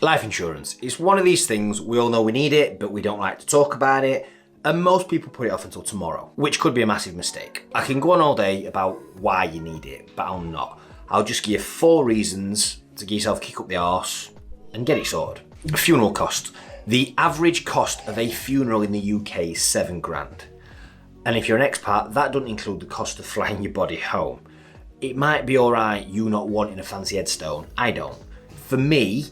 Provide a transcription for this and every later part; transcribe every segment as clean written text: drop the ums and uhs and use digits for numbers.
Life insurance. It's one of these things, we all know we need it, but we don't like to talk about it. And most people put it off until tomorrow, which could be a massive mistake. I can go on all day about why you need it, but I'll not. I'll just give you 4 reasons to give yourself a kick up the arse and get it sorted. Funeral cost. The average cost of a funeral in the UK is 7 grand. And if you're an expat, that doesn't include the cost of flying your body home. It might be all right you not wanting a fancy headstone. I don't. For me,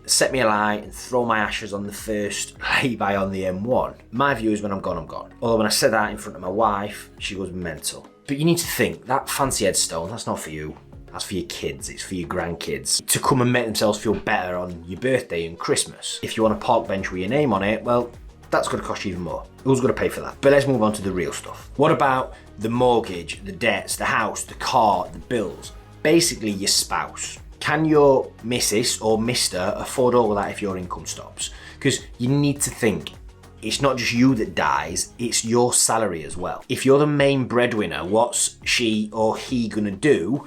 set me alight and throw my ashes on the first lay-by on the M1. My view is when I'm gone, I'm gone. Although when I said that in front of my wife, she goes mental. But you need to think, that fancy headstone, that's not for you. That's for your kids, it's for your grandkids. To come and make themselves feel better on your birthday and Christmas. If you want a park bench with your name on it, well, that's going to cost you even more. Who's going to pay for that? But let's move on to the real stuff. What about the mortgage, the debts, the house, the car, the bills? Basically your spouse. Can your missus or mister afford all of that if your income stops? Because you need to think, it's not just you that dies, it's your salary as well. If you're the main breadwinner, what's she or he going to do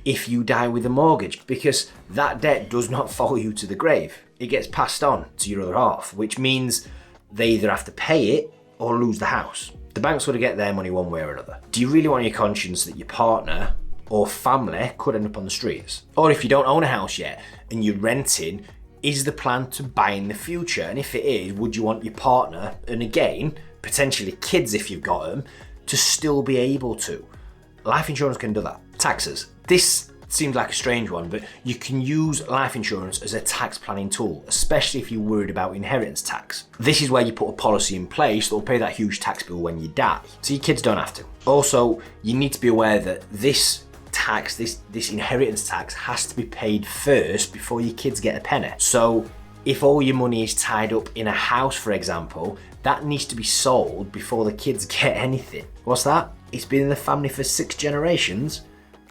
if you die with a mortgage? Because that debt does not follow you to the grave. It gets passed on to your other half, which means they either have to pay it or lose the house. The bank's got to get their money one way or another. Do you really want your conscience that your partner or family could end up on the streets? Or if you don't own a house yet and you're renting, is the plan to buy in the future? And if it is, would you want your partner, and again, potentially kids if you've got them, to still be able to? Life insurance can do that. Taxes. This seems like a strange one, but you can use life insurance as a tax planning tool, especially if you're worried about inheritance tax. This is where you put a policy in place that will pay that huge tax bill when you die, so your kids don't have to. Also, you need to be aware that this tax, this inheritance tax, has to be paid first before your kids get a penny. So if all your money is tied up in a house, for example, that needs to be sold before the kids get anything. What's that? It's been in the family for 6 generations.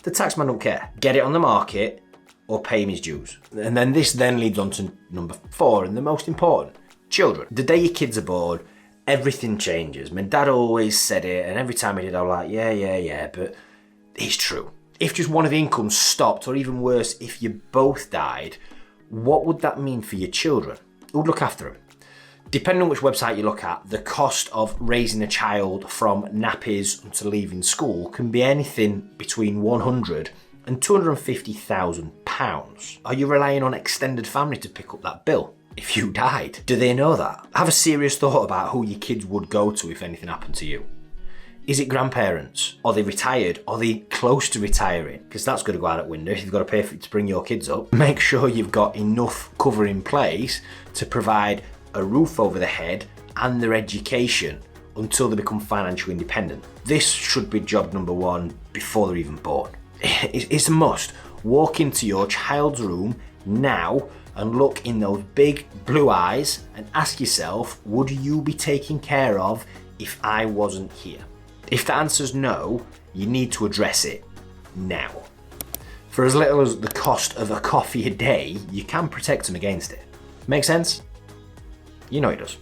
The taxman don't care. Get it on the market or pay him his dues. And then this leads on to number 4, and the most important, children. The day your kids are born, everything changes. My dad always said it, and every time he did, I was like, yeah, but it's true. If just one of the incomes stopped, or even worse, if you both died, what would that mean for your children? Who'd look after them? Depending on which website you look at, the cost of raising a child from nappies to leaving school can be anything between £100,000 and £250,000. Are you relying on extended family to pick up that bill if you died? Do they know that? Have a serious thought about who your kids would go to if anything happened to you. Is it grandparents? Are they retired? Are they close to retiring? Because that's going to go out the window if you've got to pay for it to bring your kids up. Make sure you've got enough cover in place to provide a roof over their head and their education until they become financially independent. This should be job number 1 before they're even born. It's a must. Walk into your child's room now and look in those big blue eyes and ask yourself, would you be taken care of if I wasn't here? If the answer's no, you need to address it now. For as little as the cost of a coffee a day, you can protect them against it. Make sense? You know it does.